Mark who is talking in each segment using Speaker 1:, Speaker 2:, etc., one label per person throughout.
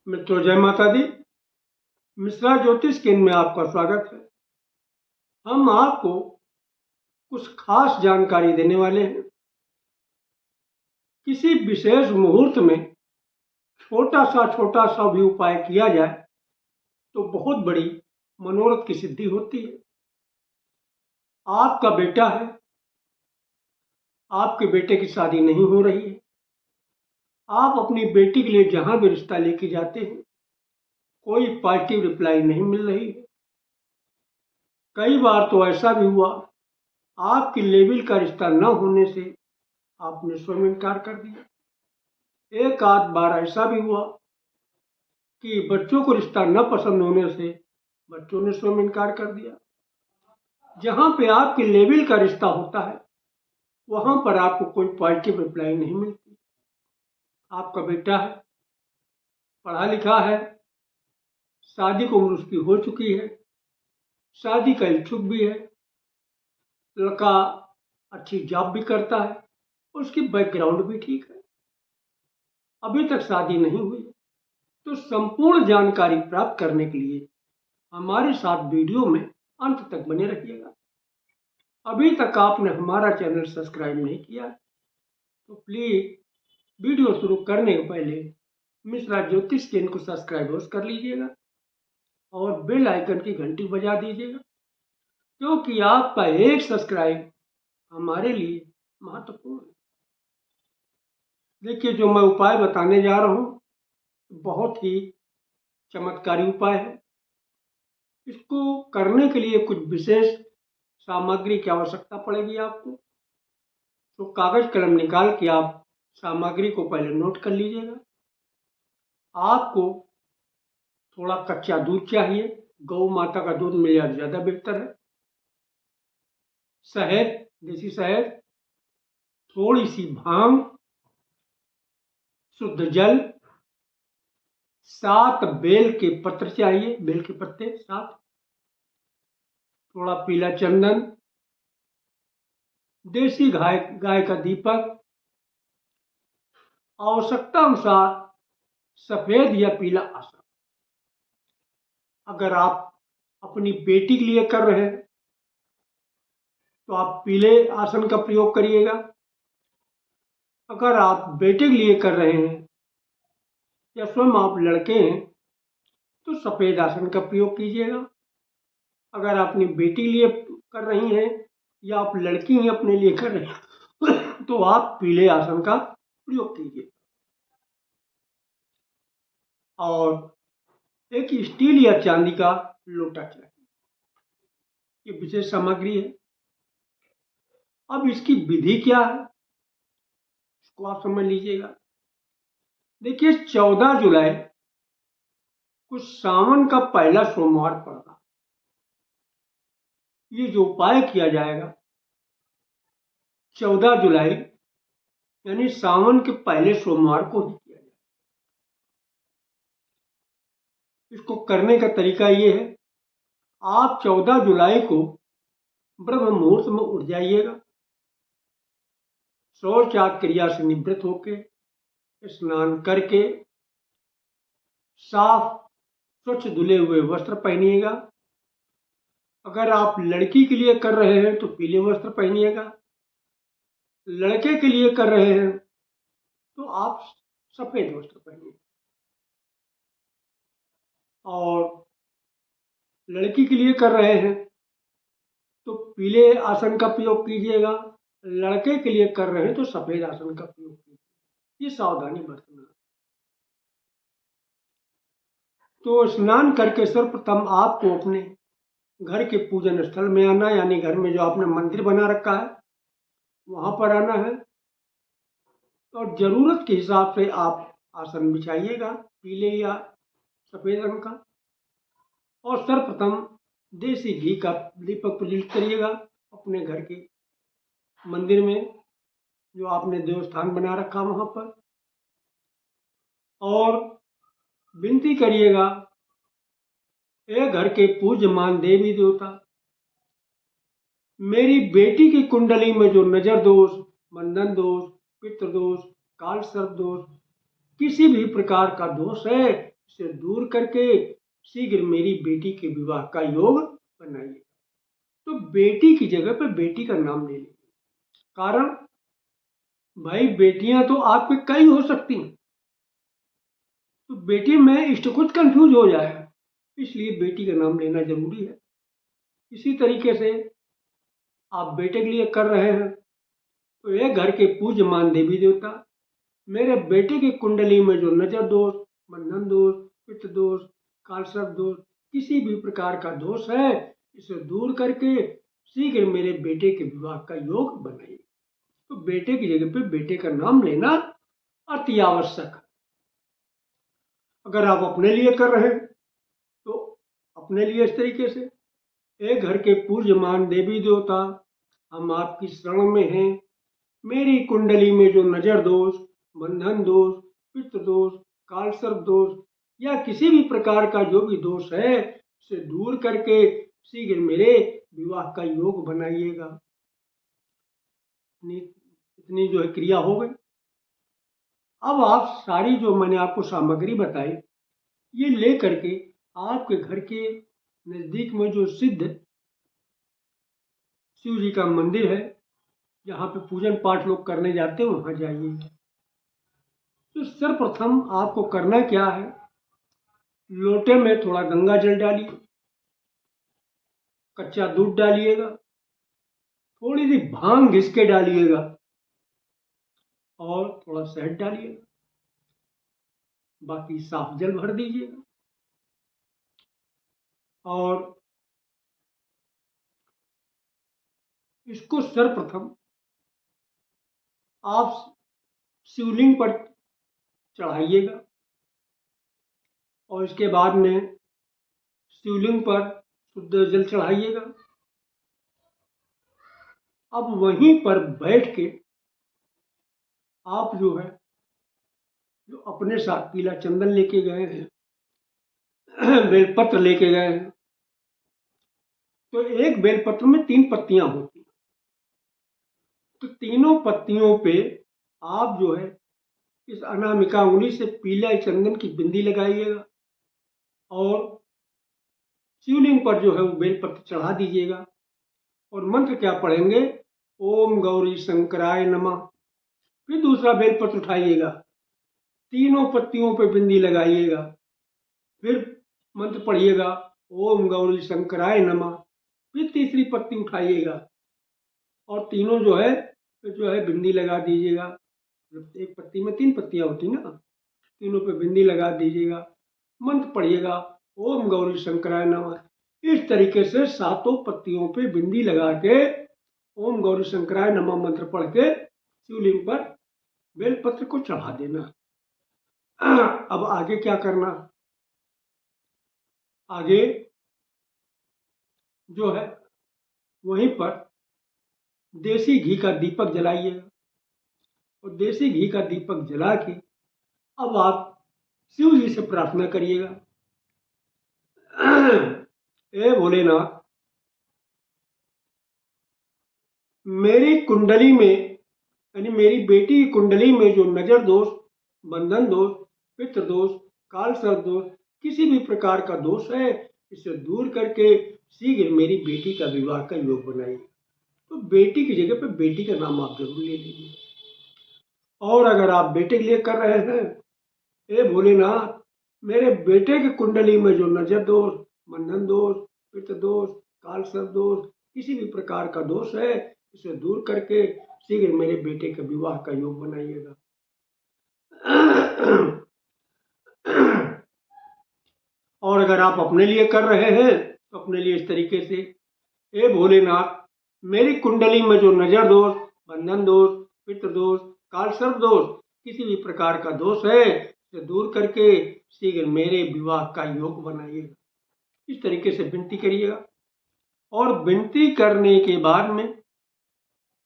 Speaker 1: मित्रों, जय माता दी। मिश्रा ज्योतिष केंद्र में आपका स्वागत है। हम आपको कुछ खास जानकारी देने वाले हैं। किसी विशेष मुहूर्त में छोटा सा भी उपाय किया जाए तो बहुत बड़ी मनोरथ की सिद्धि होती है। आपका बेटा है, आपके बेटे की शादी नहीं हो रही है, आप अपनी बेटी के लिए जहां भी रिश्ता लेके जाते हैं कोई पॉजिटिव रिप्लाई नहीं मिल रही है। कई बार तो ऐसा भी हुआ, आपकी लेवल का रिश्ता न होने से आपने स्वयं इनकार कर दिया। एक आध बार ऐसा भी हुआ कि बच्चों को रिश्ता न पसंद होने से बच्चों ने स्वयं इनकार कर दिया। जहां पे आपके लेवल का रिश्ता होता है वहां पर आपको कोई पॉजिटिव रिप्लाई नहीं मिलती। आपका बेटा है, पढ़ा लिखा है, शादी की उम्र उसकी हो चुकी है, शादी का इच्छुक भी है, लड़का अच्छी जॉब भी करता है, उसकी बैकग्राउंड भी ठीक है, अभी तक शादी नहीं हुई। तो संपूर्ण जानकारी प्राप्त करने के लिए हमारे साथ वीडियो में अंत तक बने रहिएगा। अभी तक आपने हमारा चैनल सब्सक्राइब नहीं किया तो प्लीज वीडियो शुरू करने के पहले मिश्रा ज्योतिष केंद्र को सब्सक्राइब कर लीजिएगा और बेल आइकन की घंटी बजा दीजिएगा, क्योंकि आपका एक सब्सक्राइब हमारे लिए महत्वपूर्ण है। देखिए, जो मैं उपाय बताने जा रहा हूँ बहुत ही चमत्कारी उपाय है। इसको करने के लिए कुछ विशेष सामग्री की आवश्यकता पड़ेगी आपको। तो कागज कलम निकाल के आप सामग्री को पहले नोट कर लीजिएगा। आपको थोड़ा कच्चा दूध चाहिए, गौ माता का दूध मिल जाए ज़्यादा बेहतर है। शहद, देसी शहद, थोड़ी सी भांग, शुद्ध जल, 7 बेल के पत्र चाहिए, बेल के पत्ते 7, थोड़ा पीला चंदन, देसी गाय का दीपक, आवश्यकता अनुसार सफेद या पीला आसन। अगर आप अपनी बेटी के लिए कर रहे हैं तो आप पीले आसन का प्रयोग करिएगा। अगर आप बेटे के लिए कर रहे हैं या स्वयं आप लड़के हैं तो सफेद आसन का प्रयोग कीजिएगा। अगर आप अपनी बेटी के लिए कर रही हैं या आप लड़की हैं अपने लिए कर रहे हैं तो आप पीले आसन का प्रयोग कीजिए। और एक स्टील या चांदी का लोटा चाहिए, ये विशेष सामग्री है। अब इसकी विधि क्या है इसको आप समझ लीजिएगा। देखिए, 14 जुलाई कुछ सावन का पहला सोमवार पड़ता, ये जो उपाय किया जाएगा 14 जुलाई यानी सावन के पहले सोमवार को ही किया जाएगा। इसको करने का तरीका ये है, आप 14 जुलाई को ब्रह्म मुहूर्त में उठ जाइएगा, शौच आदि क्रिया से निवृत्त होके स्नान करके साफ स्वच्छ धुले हुए वस्त्र पहनिएगा। अगर आप लड़की के लिए कर रहे हैं तो पीले वस्त्र पहनिएगा, लड़के के लिए कर रहे हैं तो आप सफेद वस्त्र पहनिए। और लड़की के लिए कर रहे हैं तो पीले आसन का प्रयोग कीजिएगा, लड़के के लिए कर रहे हैं तो सफेद आसन का प्रयोग कीजिए। ये सावधानी बरतना। तो स्नान करके सर्वप्रथम आपको अपने घर के पूजन स्थल में आना, यानी घर में जो आपने मंदिर बना रखा है वहां पर आना है। और जरूरत के हिसाब से आप आसन बिछाइएगा पीले या सफेद रंग का। और सर्वप्रथम देसी घी का दीपक प्रज्वलित करिएगा अपने घर के मंदिर में, जो आपने देवस्थान बना रखा वहां पर, और विनती करिएगा, ए घर के पूज्यमान देवी देवता, मेरी बेटी की कुंडली में जो नजर दोष, बंधन दोष, पितृ दोष, काल सर्प दोष, किसी भी प्रकार का दोष है, इसे दूर करके शीघ्र मेरी बेटी के विवाह का योग बनाइए। तो बेटी की जगह पे बेटी का नाम ले लीजिए। कारण भाई बेटियां तो आपके कई हो सकती हैं, तो बेटी में इष्ट कुछ कंफ्यूज हो जाएगा, इसलिए बेटी का नाम लेना जरूरी है। इसी तरीके से आप बेटे के लिए कर रहे हैं तो एक घर के पूज्यमान देवी देवता मेरे बेटे की कुंडली में जो नजर दोष, बंधन दोष, पित्त दोष, कालसर्प दोष, किसी भी प्रकार का दोष है, इसे दूर करके शीघ्र मेरे बेटे के विवाह का योग बनाइए। तो बेटे की जगह पे बेटे का नाम लेना अति आवश्यक है। अगर आप अपने लिए कर रहे हैं तो अपने लिए इस तरीके से, एक घर के पूज्यमान देवी देवता हम आपकी शरण में हैं, मेरी कुंडली में जो नजर दोष, बंधन दोष, पित्त दोष, कालसर्प दोष या किसी भी प्रकार का जो भी दोष है, उसे दूर करके शीघ्र मेरे विवाह का योग बनाइएगा। इतनी जो है क्रिया हो गई। अब आप सारी जो मैंने आपको सामग्री बताई, ये ले करके आपके घर के नजदीक में जो सिद्ध शिव जी का मंदिर है, जहाँ पे पूजन पाठ लोग करने जाते हैं, वहाँ जाइए। तो सर्वप्रथम आपको करना क्या है, लोटे में थोड़ा गंगा जल डालिए, कच्चा दूध डालिएगा, थोड़ी सी भांग घिस के डालिएगा और थोड़ा शहद डालिएगा, बाकी साफ जल भर दीजिएगा। और इसको सर्वप्रथम आप शिवलिंग पर चढ़ाइएगा और इसके बाद में शिवलिंग पर शुद्ध जल चढ़ाइएगा। अब वहीं पर बैठ के आप जो है, जो अपने साथ पीला चंदन लेके गए हैं, बेलपत्र लेके गए हैं, तो एक बेलपत्र में 3 पत्तियां होती हैं, तो तीनों पत्तियों पे आप जो है इस अनामिका उंगली से पीला चंदन की बिंदी लगाइएगा और शिवलिंग पर जो है वो बेलपत्र चढ़ा दीजिएगा। और मंत्र क्या पढ़ेंगे, ओम गौरी शंकराय नमः। फिर दूसरा बेलपत्र उठाइएगा, तीनों पत्तियों पे बिंदी लगाइएगा, फिर मंत्र पढ़िएगा ओम गौरी शंकराय नमः। फिर तीसरी पत्ती उठाइएगा और तीनों जो है बिंदी लगा दीजिएगा। एक पत्ती में 3 पत्तियां होती ना, तीनों पे बिंदी लगा दीजिएगा, मंत्र पढ़िएगा ओम गौरी शंकराय नमः। इस तरीके से 7 पत्तियों पे बिंदी लगा के ओम गौरी शंकराय नमः मंत्र पढ़ के शिवलिंग पर बेलपत्र को चढ़ा देना। अब आगे क्या करना, आगे जो है वहीं पर देसी घी का दीपक जलाइएगा और देसी घी का दीपक जला के अब आप शिव जी से प्रार्थना करिएगा, ए भोलेनाथ, मेरी कुंडली में यानी मेरी बेटी की कुंडली में जो नजर दोष, बंधन दोष, पितृ दोष, काल सर्प दोष, किसी भी प्रकार का दोष है, इसे दूर करके शीघ्र मेरी बेटी का विवाह का योग बनाइए। तो बेटी की जगह पे बेटी का नाम आप जरूर ले लीजिए। और अगर आप बेटे के लिए कर रहे हैं, हे भोलेनाथ, मेरे बेटे की कुंडली में जो नजर दोष, बंधन दोष, पितृ दोष, काल सर्प दोष, किसी भी प्रकार का दोष है, इसे दूर करके शीघ्र मेरे बेटे के विवाह का योग बनाइएगा। और अगर आप अपने लिए कर रहे हैं तो अपने लिए इस तरीके से, हे भोलेनाथ, मेरी कुंडली में जो नजर दोष, बंधन दोष, पितृ दोष, काल सर्प दोष, किसी भी प्रकार का दोष है, इसे दूर करके शीघ्र मेरे विवाह का योग बनाइएगा। इस तरीके से विनती करिएगा। और विनती करने के बाद में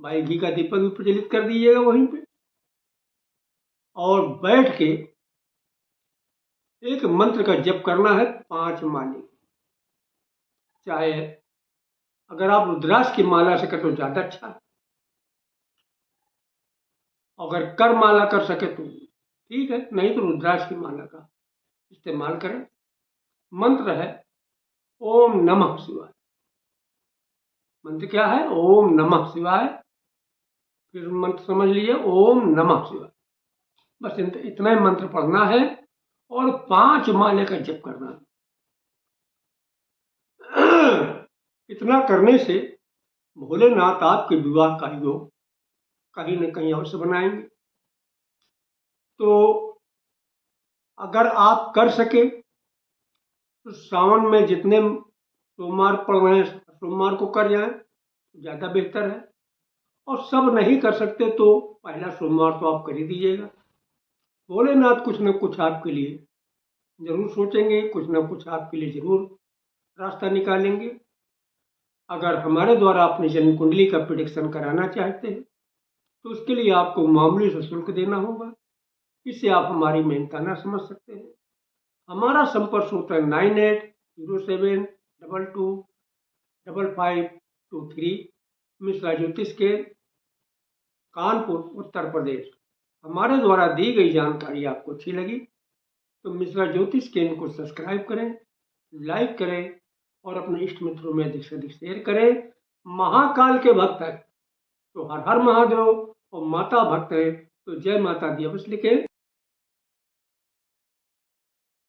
Speaker 1: भाई घी का दीपक भी प्रज्वलित कर दीजिएगा वहीं पे, और बैठ के एक मंत्र का जप करना है 5 माले। चाहे अगर आप रुद्राक्ष की माला से कर तो ज्यादा अच्छा है, अगर कर माला कर सके तो ठीक है, नहीं तो रुद्राक्ष की माला का इस्तेमाल करें। मंत्र है ओम नमः शिवाय। मंत्र क्या है? ओम नमः शिवाय। फिर मंत्र समझ लीजिए, ओम नमः शिवाय। बस इतना ही मंत्र पढ़ना है और 5 माले का जप करना है। इतना करने से भोलेनाथ आपके विवाह का योग कहीं न कहीं अवश्य बनाएंगे। तो अगर आप कर सके तो सावन में जितने सोमवार पड़ रहे हैं सोमवार को कर जाएं तो ज़्यादा बेहतर है। और सब नहीं कर सकते तो पहला सोमवार तो आप कर ही दीजिएगा। भोलेनाथ कुछ न कुछ आपके लिए जरूर सोचेंगे, कुछ न कुछ आपके लिए जरूर रास्ता निकालेंगे। अगर हमारे द्वारा अपनी जन्म कुंडली का प्रेडिक्शन कराना चाहते हैं तो उसके लिए आपको मामूली सा शुल्क देना होगा। इससे आप हमारी मेहनत ना समझ सकते हैं। हमारा संपर्क होता है 9807225523 मिश्रा ज्योतिष के कानपुर उत्तर प्रदेश। हमारे द्वारा दी गई जानकारी आपको अच्छी लगी तो मिश्रा ज्योतिष केंद्र को सब्सक्राइब करें, लाइक करें और अपने इष्ट मित्रों में अधिक से अधिक शेयर करें। महाकाल के भक्त हैं तो हर हर महादेव और माता भक्त है तो जय माता दी अवश्य लिखें।